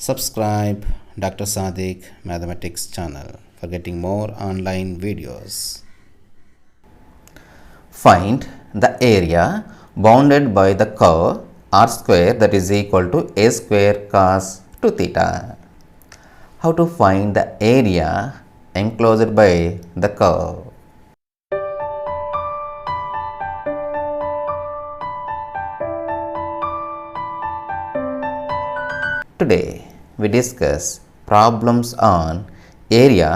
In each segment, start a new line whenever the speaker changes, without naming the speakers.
Subscribe Dr. Sadiq Mathematics channel for getting more online videos.
Find the area bounded by the curve r square that is equal to a square cos 2 theta. How to find the area enclosed by the curve? Today we discuss problems on area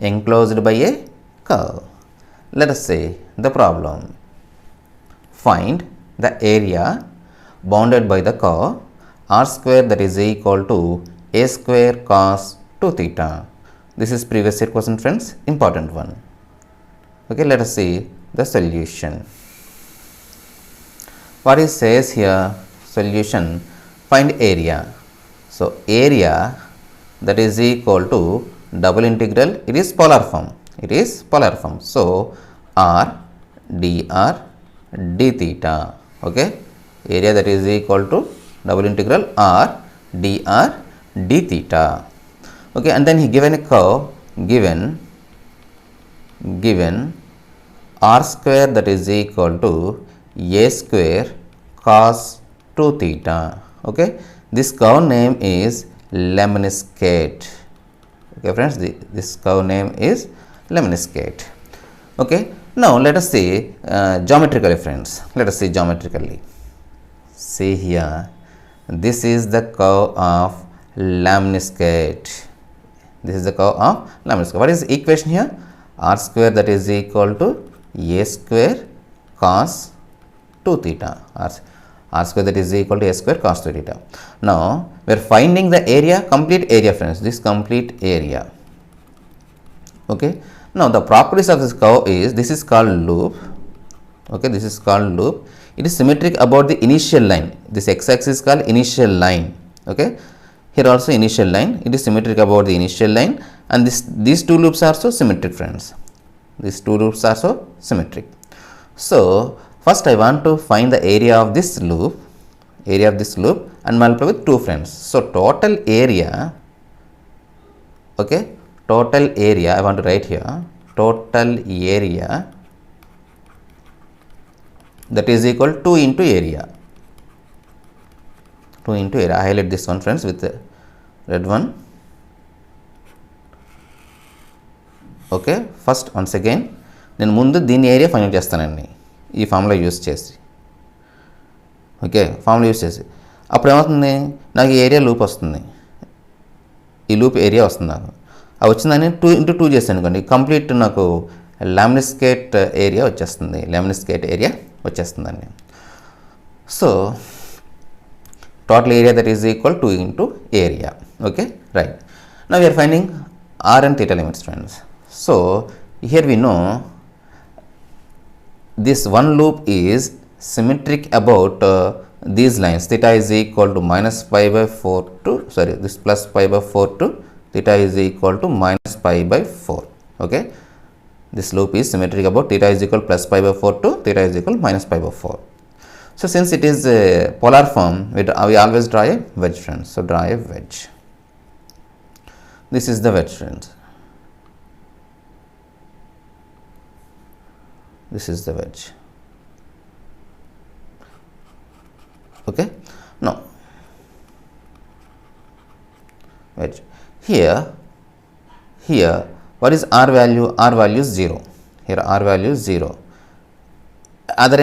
enclosed by a curve. Let us say the problem. Find the area bounded by the curve r square that is equal to a square cos 2 theta. This is previous year question, friends, important one. Okay, let us see the solution. What it says here, solution, find area. So, area that is equal to double integral, it is polar form. So, r dr d theta. Okay, area that is equal to double integral r dr d theta. Okay, and then he given a curve, given r square that is equal to a square cos 2 theta. Okay, this curve name is lemniscate. Okay, friends, this curve name is lemniscate. Okay, now let us see geometrically, friends. Let us see geometrically. See here, this is the curve of lemniscate. What is the equation here? R square that is equal to a square cos 2 theta. R square that is equal to a square cos 2 theta. Now we are finding the area, complete area, friends. This complete area. Okay. Now the properties of this curve is, this is called loop. Okay, this is called loop. It is symmetric about the initial line. This x-axis is called initial line. Okay. Here also initial line. It is symmetric about the initial line, and these two loops are so symmetric, friends. These two loops are so symmetric. So first I want to find the area of this loop, and multiply with 2, friends. So total area, okay, total area I want to write here, total area that is equal to 2 into area. 2 into area. I highlight this one, friends, with the red one. Okay, first once again నేను ముందు దీని area find చేస్తానండి ఈ formula use చేసి. Okay, formula use చేసి అప్పుడు ఏమవుతుంది, నాకు ఏరియా లూప్ వస్తుంది, ఈ లూప్ ఏరియా వస్తుంది నాకు. అది వచ్చిందని 2 into 2 చేస్తాను అనుకోండి, కంప్లీట్ నాకు ల్యామినిస్కేట్ ఏరియా వచ్చేస్తుందండి. So total area that is equal to 2 into area. Okay, right. Now we are finding r and theta limits, friends. So here we know this one loop is symmetric about these lines. Theta is equal to minus pi by 4 to, sorry, this plus pi by 4 to theta is equal to minus pi by 4. Okay, this loop is symmetric about theta is equal plus pi by 4 to theta is equal minus pi by 4. So since it is a polar form, we always draw a wedge, friends. So draw a wedge. This is the wedge, friends. This is the wedge. Okay. Now wedge. Here what is r value? R value is 0. Here r value is 0. Other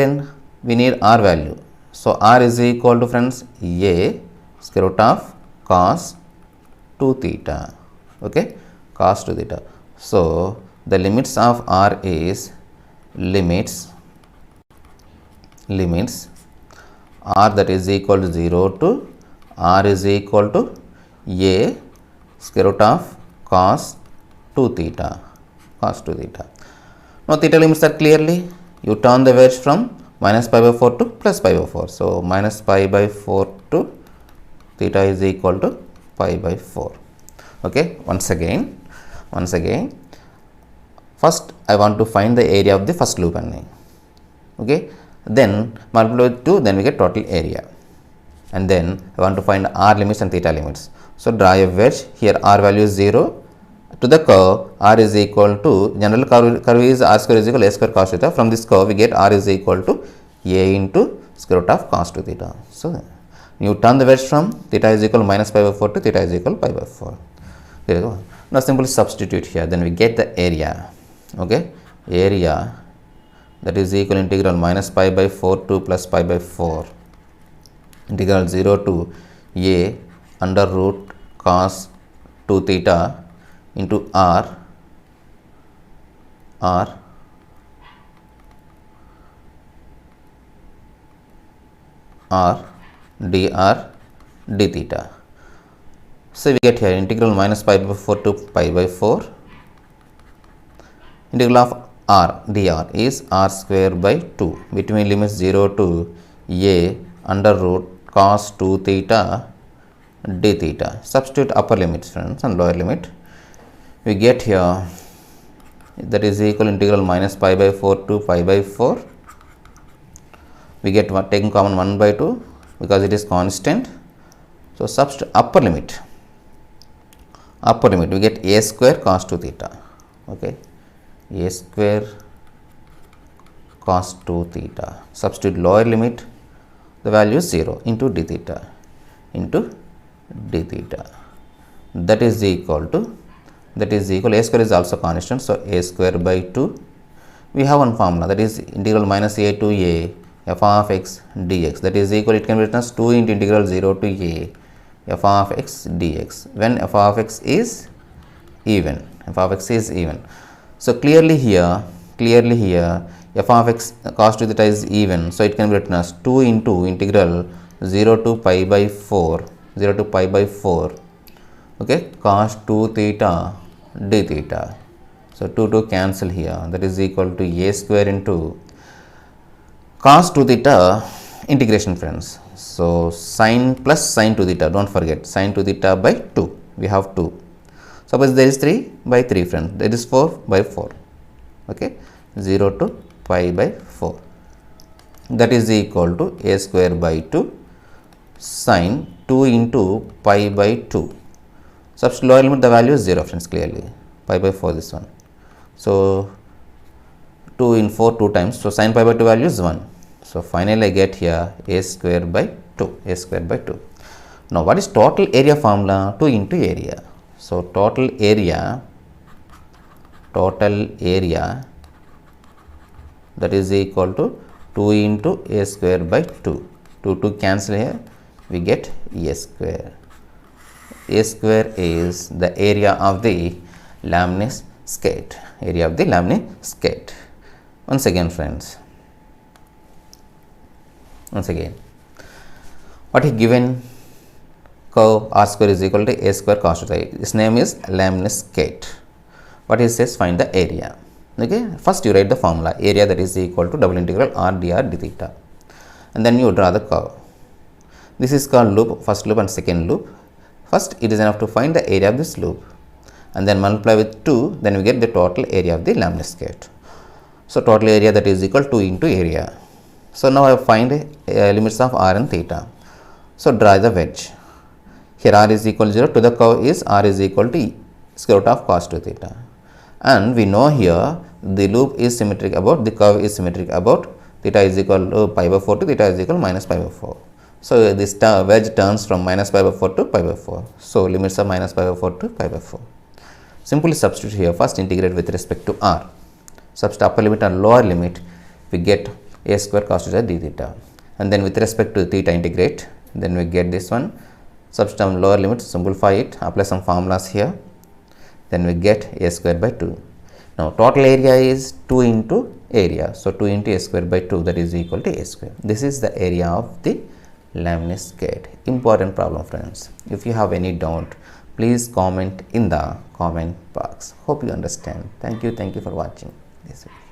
end we need r value. So r is equal to, friends, a square root of cos 2 theta. Okay, cos 2 theta. So the limits of r is limits r that is equal to 0 to r is equal to a square root of cos 2 theta. Now theta limits are clearly, you turn the wedge from minus pi by 4 to plus pi by 4. So minus pi by 4 to theta is equal to pi by 4. Okay, once again, first I want to find the area of the first loop only. Okay, then multiply with 2, then we get total area. and then I want to find r limits and theta limits. So draw a wedge. Here r value is 0. To the curve, r is equal to, general curve is r square is equal to a square cos theta. From this curve we get r is equal to a into square root of cos 2 theta. So you turn the wedge from theta is equal to minus pi by 4 to theta is equal to pi by 4. There you go. Now simply substitute here, then we get the area. Okay, area that is equal integral minus pi by 4 to plus pi by 4 integral 0 to a under root cos 2 theta into r dr d theta. So we get here integral minus pi by 4 to pi by 4. Integral of r dr is r square by 2 between limits 0 to a under root cos 2 theta d theta. Substitute upper limits, friends, and lower limit. We get here that is equal integral minus pi by 4 to pi by 4. We get taking common 1 by 2 because it is constant. So substitute upper limit we get a square cos 2 theta. Okay, a square cos 2 theta. Substitute lower limit, the value is 0 into d theta that is equal to a square is also constant, so a square by 2. We have one formula, that is integral minus a to a f of x dx, that is equal, it can be written as 2 into integral 0 to a f of x dx when f of x is even. So clearly here f of x cos 2 theta is even, so it can be written as 2 into integral 0 to pi by 4 okay, cos 2 theta d theta. So 2 cancel here, that is equal to a square into cos 2 theta integration, friends. So sin plus sin 2 theta, don't forget sin 2 theta by 2, we have 2. Suppose there is 3 by 3, friends, that is 4 by 4. Okay, 0 to pi by 4, that is equal to a square by 2 sin 2 into pi by 2. Substitute lower limit, the value is 0, friends, clearly pi by 4 this one. So 2 in 4 2 times, so sin pi by 2 value is 1. So finally I get here a square by 2. Now what is total area formula? 2 into area. So total area that is equal to 2 into a square by 2. 2 cancel here, we get a square. A square is the area of the lemniscate. Once again, friends, what is given? Curve r square is equal to a square cos theta. Its name is lemniscate. What it says, find the area. Okay, first you write the formula, area that is equal to double integral r dr d theta, and then you draw the curve. This is called loop, first loop and second loop. First it is enough to find the area of this loop and then multiply with 2, then we get the total area of the lemniscate. So total area that is equal to 2 into area. So now I find limits of r and theta. So draw the wedge. Here r is equal to 0, to the curve is r is equal to square root of cos 2 theta. And we know here the loop is symmetric about, the curve is symmetric about theta is equal to pi by 4 to theta is equal to minus pi by 4. So this wedge turns from minus pi by 4 to pi by 4. So limits of minus pi by 4 to pi by 4. Simply substitute here, first integrate with respect to r. Substitute upper limit and lower limit, we get a square cos theta d theta. And then with respect to theta integrate, then we get this one. Substitute lower limit, simplify it, apply some formulas here. Then we get a square by 2. Now total area is 2 into area. So 2 into a square by 2, that is equal to a square. This is the area of the lemniscate. Important problem, friends. If you have any doubt, please comment in the comment box. Hope you understand. Thank you for watching this video.